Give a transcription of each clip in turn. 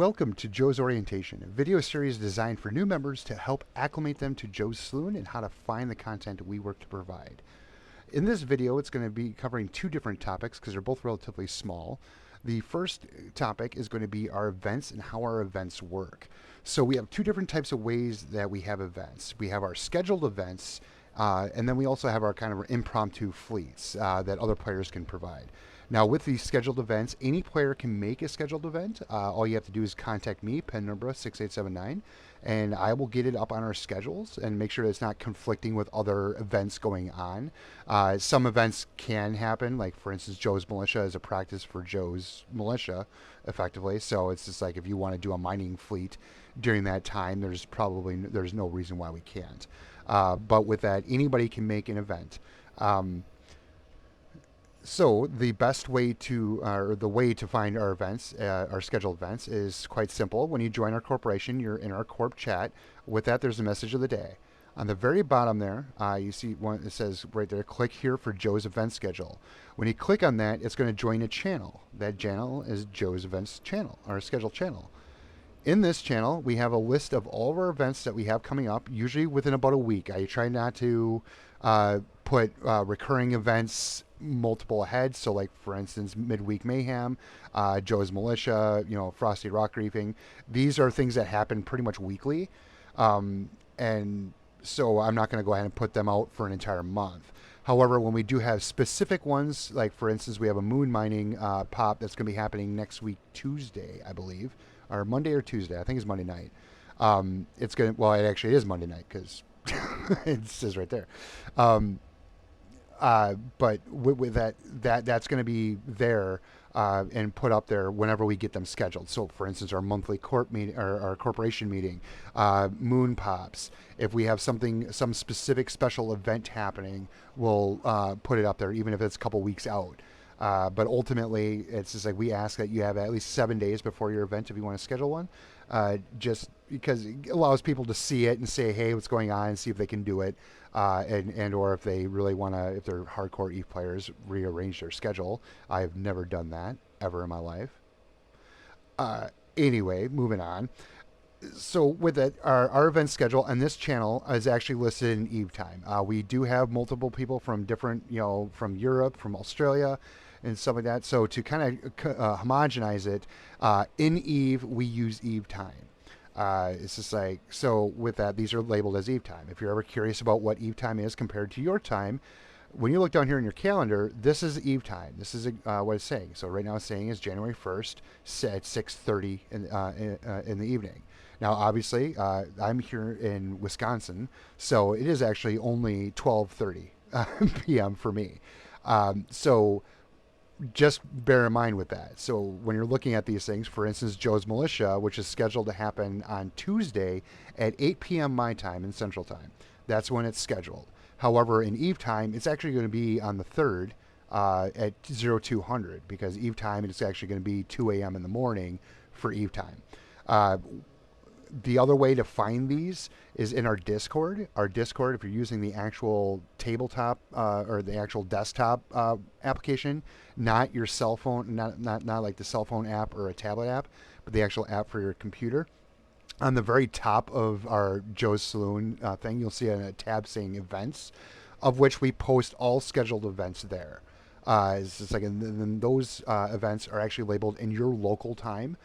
Welcome to Joe's Orientation, a video series designed for new members to help acclimate them to Joe's Saloon and how to find the content we work to provide. In this video, it's going to be covering two different topics because they're both relatively small. The first topic is going to be our events and how our events work. So we have two different types of ways that we have events. We have our scheduled events, and then we also have our kind of impromptu fleets that other players can provide. Now, with these scheduled events, any player can make a scheduled event. All you have to do is contact me, pen number 6879, and I will get it up on our schedules and make sure that it's not conflicting with other events going on. Some events can happen, like for instance, Joe's Militia is a practice for Joe's Militia, effectively. So it's just like if you want to do a mining fleet during that time, there's no reason why we can't. But with that, anybody can make an event. So the best way to, or the way to find our events, our scheduled events, is quite simple. When you join our corporation, you're in our corp chat. With that, there's a message of the day. On the very bottom there, you see one. It says right there, click here for Joe's event schedule. When you click on that, it's going to join a channel. That channel is Joe's events channel, our scheduled channel. In this channel, we have a list of all of our events that we have coming up, usually within about a week. I try not to put recurring events multiple ahead. So like, for instance, Midweek Mayhem, Joe's Militia, Frosty Rock Reefing. These are things that happen pretty much weekly. And so I'm not going to go ahead and put them out for an entire month. However, when we do have specific ones, like for instance, we have a moon mining pop that's going to be happening next week, Tuesday, I believe. Or Monday or Tuesday. I think it's Monday night. It's going to, well, it actually is Monday night because it says right there. But with that's going to be there and put up there whenever we get them scheduled. So, for instance, our monthly corp meeting or our corporation meeting, moon pops. If we have some specific special event happening, we'll put it up there, even if it's a couple weeks out. But ultimately, it's just like we ask that you have at least 7 days before your event if you want to schedule one, just because it allows people to see it and say, hey, what's going on, and see if they can do it, and or if they really want to, if they're hardcore EVE players, rearrange their schedule. I've never done that ever in my life. Anyway, moving on. So with that, our event schedule and this channel is actually listed in EVE time. We do have multiple people from different, from Europe, from Australia, and stuff like that. So to kind of homogenize it, in EVE, we use EVE time. It's just like, so with that, these are labeled as EVE time. If you're ever curious about what EVE time is compared to your time, when you look down here in your calendar, this is EVE time. This is what it's saying. So right now it's saying is January 1st at 6:30 in the evening. Now, obviously, I'm here in Wisconsin, so it is actually only 12:30 p.m. for me. So just bear in mind with that. So when you're looking at these things, for instance, Joe's Militia, which is scheduled to happen on Tuesday at 8 p.m. my time in Central Time. That's when it's scheduled. However, in EVE time, it's actually going to be on the 3rd at 0200 because EVE time is actually going to be 2 a.m. in the morning for EVE time. The other way to find these is in our Discord. Our Discord, if you're using the actual tabletop or the actual desktop application, not your cell phone, not like the cell phone app or a tablet app, but the actual app for your computer. On the very top of our Joe's Saloon thing, you'll see a tab saying events, of which we post all scheduled events there. It's just like, and then those events are actually labeled in your local time.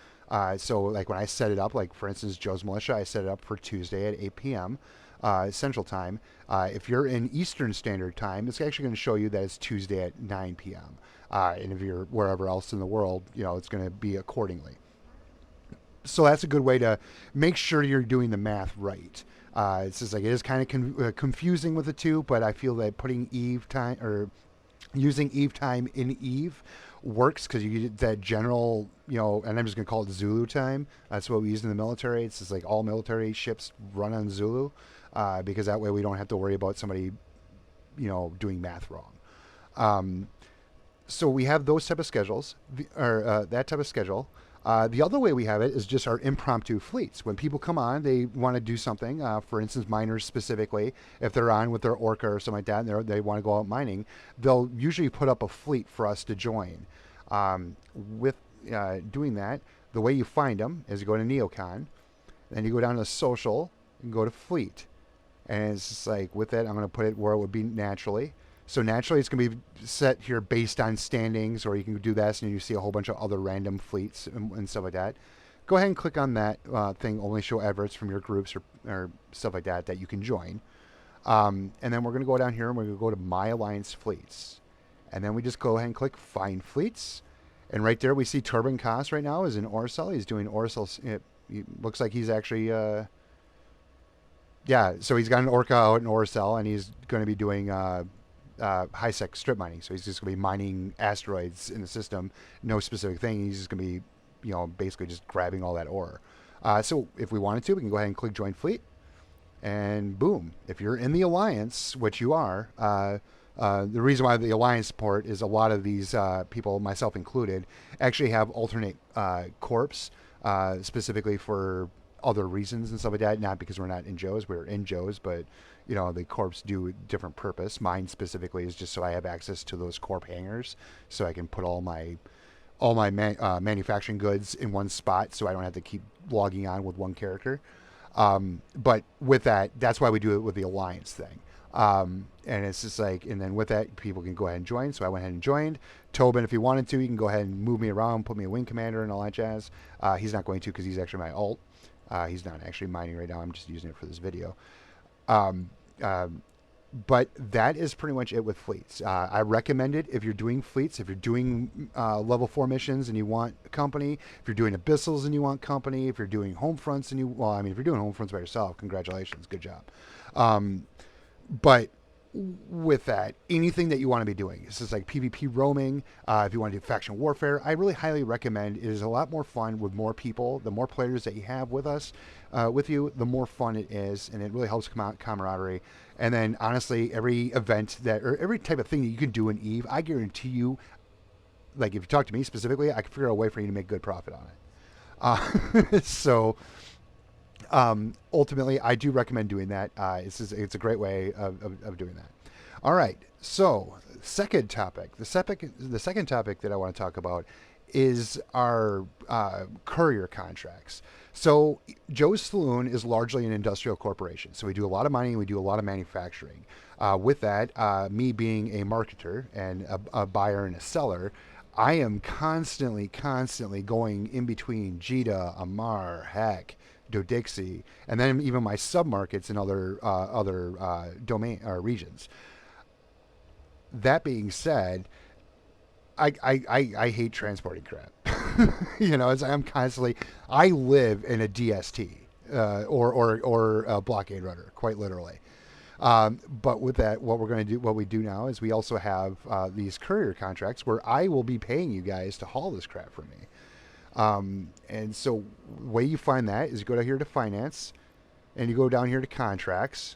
So like when I set it up, like for instance, Joe's Militia, I set it up for Tuesday at 8 p.m. Central Time. If you're in Eastern Standard Time, it's actually going to show you that it's Tuesday at 9 p.m. And if you're wherever else in the world, it's going to be accordingly. So that's a good way to make sure you're doing the math right. It's just like it is kind of confusing with the two, but I feel that putting EVE time or using EVE time in EVE works because you get that general, and I'm just going to call it Zulu time. That's what we use in the military. It's just like all military ships run on Zulu because that way we don't have to worry about somebody, doing math wrong. So we have those type of schedules, or that type of schedule. The other way we have it is just our impromptu fleets. When people come on, they want to do something. For instance, miners specifically, if they're on with their orca or something like that, and they want to go out mining, they'll usually put up a fleet for us to join. With doing that, the way you find them is you go to Neocon, then you go down to social and go to fleet. And it's just like, with that, I'm going to put it where it would be naturally. So naturally, it's going to be set here based on standings, or you can do this and you see a whole bunch of other random fleets and stuff like that. Go ahead and click on that thing, only show adverts from your groups or stuff like that that you can join. And then we're going to go down here and we're going to go to My Alliance Fleets. And then we just go ahead and click Find Fleets. And right there we see Turbine Koss right now is in Orcel. He's doing Orcel. It looks like he's actually... yeah, so he's got an Orca out in Orcel, and he's going to be doing high-sec strip mining. So he's just going to be mining asteroids in the system. No specific thing. He's just going to be, basically just grabbing all that ore. So if we wanted to, we can go ahead and click Join Fleet. And boom, if you're in the Alliance, which you are, the reason why the Alliance support is a lot of these people, myself included, actually have alternate corps, specifically for other reasons and stuff like that. Not because we're not in Joe's, we're in Joe's, but the corps do a different purpose. Mine specifically is just so I have access to those corp hangars, so I can put all my manufacturing goods in one spot, so I don't have to keep logging on with one character. But with that, that's why we do it with the Alliance thing. And it's just like, and then with that, people can go ahead and join. So I went ahead and joined. Tobin, if you wanted to, you can go ahead and move me around, put me a wing commander and all that jazz. He's not going to, because he's actually my alt. He's not actually mining right now. I'm just using it for this video. But that is pretty much it with fleets. I recommend it if you're doing fleets, if you're doing level 4 missions and you want company, if you're doing abyssals and you want company, if you're doing home fronts and if you're doing home fronts by yourself, congratulations, good job. But with that, anything that you want to be doing, this is like PvP roaming. If you want to do faction warfare, I really highly recommend. It is a lot more fun with more people. The more players that you have with us, with you, the more fun it is, and it really helps camaraderie. And then honestly, every event or every type of thing that you can do in EVE, I guarantee you, like if you talk to me specifically, I can figure out a way for you to make good profit on it. So ultimately, I do recommend doing that. It's a great way of doing that. All right. So second topic, the second topic that I want to talk about is our courier contracts. So Joe's Saloon is largely an industrial corporation. So we do a lot of mining, we do a lot of manufacturing. With that, me being a marketer and a buyer and a seller, I am constantly going in between Jita, Amar, Heck, Dodixie, and then even my sub-markets in other domain or regions. That being said, I hate transporting crap. I'm constantly, I live in a DST or a blockade runner, quite literally. But with that, what we do now is we also have these courier contracts where I will be paying you guys to haul this crap for me. And so the way you find that is you go down here to finance, and you go down here to contracts,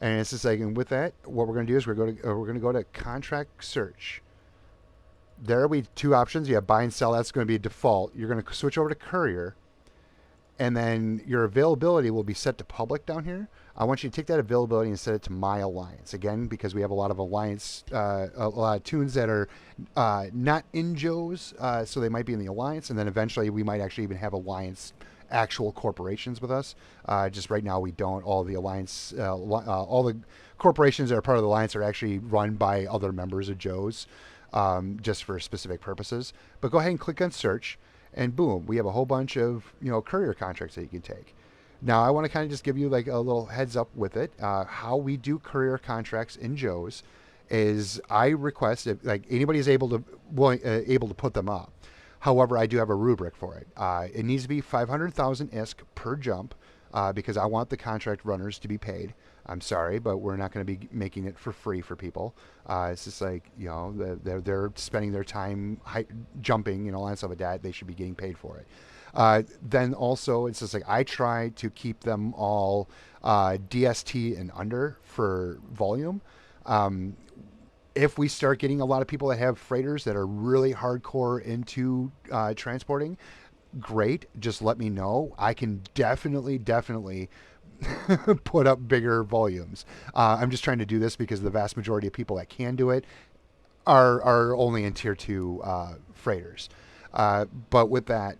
and it's just like, and with that, what we're going to do is we're going to go to contract search. There will be two options. You have buy and sell. That's going to be a default. You're going to switch over to courier, and then your availability will be set to public down here. I want you to take that availability and set it to My Alliance. Again, because we have a lot of Alliance, a lot of tunes that are not in Joe's, so they might be in the Alliance, and then eventually we might actually even have Alliance actual corporations with us. Just right now we don't. All the Alliance, all the corporations that are part of the Alliance are actually run by other members of Joe's, just for specific purposes. But go ahead and click on search, and boom, we have a whole bunch of courier contracts that you can take. Now I want to kind of just give you like a little heads up with it. How we do courier contracts in Joe's is I request if like anybody is able to put them up. However, I do have a rubric for it. It needs to be 500,000 ISK per jump because I want the contract runners to be paid. I'm sorry, but we're not going to be making it for free for people. It's just like, they're spending their time jumping and all that stuff like that. They should be getting paid for it. Then also, it's just like I try to keep them all DST and under for volume. If we start getting a lot of people that have freighters that are really hardcore into transporting, great. Just let me know. I can definitely put up bigger volumes. I'm just trying to do this because the vast majority of people that can do it are only in tier 2 freighters. But with that,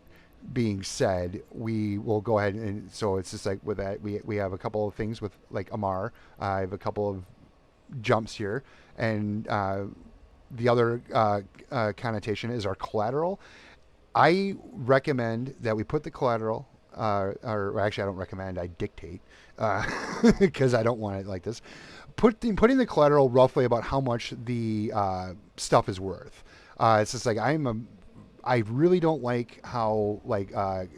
being said, we will go ahead and so it's just like with that we have a couple of things with like Amar. I have a couple of jumps here, and the other connotation is our collateral. I recommend that we put the collateral, or actually, I don't recommend. I dictate because I don't want it like this. Putting the collateral roughly about how much the stuff is worth. It's just like I really don't like how like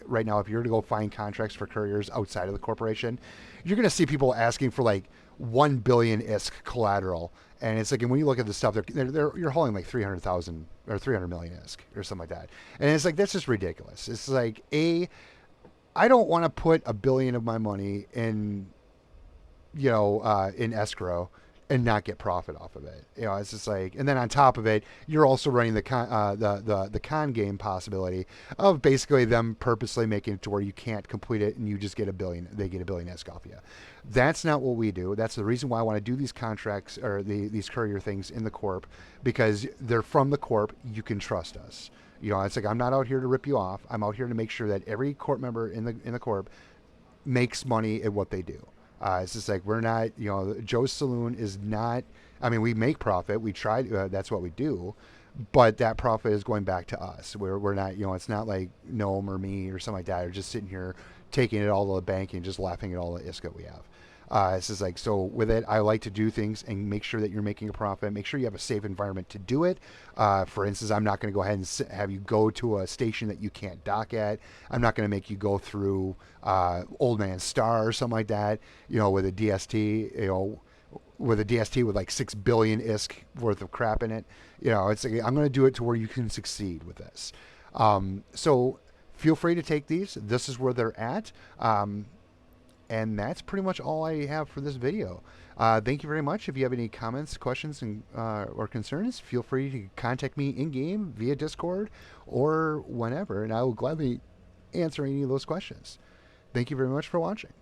right now if you're to go find contracts for couriers outside of the corporation, you're gonna see people asking for like 1 billion ISK collateral, and it's like, and when you look at the stuff, you're hauling like 300,000 or 300 million ISK or something like that, and it's like that's just ridiculous. It's like I don't want to put 1 billion of my money in in escrow and not get profit off of it. It's just like, and then on top of it, you're also running the con game possibility of basically them purposely making it to where you can't complete it and you just get 1 billion. They get 1 billion ESC off you. That's not what we do. That's the reason why I want to do these contracts or these courier things in the corp, because they're from the corp. You can trust us. It's like I'm not out here to rip you off. I'm out here to make sure that every corp member in the corp makes money at what they do. It's just like we're not, Joe's Saloon is not. I mean, we make profit. We try. That's what we do, but that profit is going back to us. We're not. It's not like Noam or me or something like that. Are just sitting here taking it all to the bank and just laughing at all the ISCA we have. It's just like, so with it, I like to do things and make sure that you're making a profit. Make sure you have a safe environment to do it. For instance, I'm not going to go ahead and have you go to a station that you can't dock at. I'm not going to make you go through Old Man Star or something like that, with a DST, with a DST with like 6 billion ISK worth of crap in it. It's like, I'm going to do it to where you can succeed with this. So feel free to take these. This is where they're at. And that's pretty much all I have for this video. Thank you very much. If you have any comments, questions, or concerns, feel free to contact me in-game via Discord or whenever, and I will gladly answer any of those questions. Thank you very much for watching.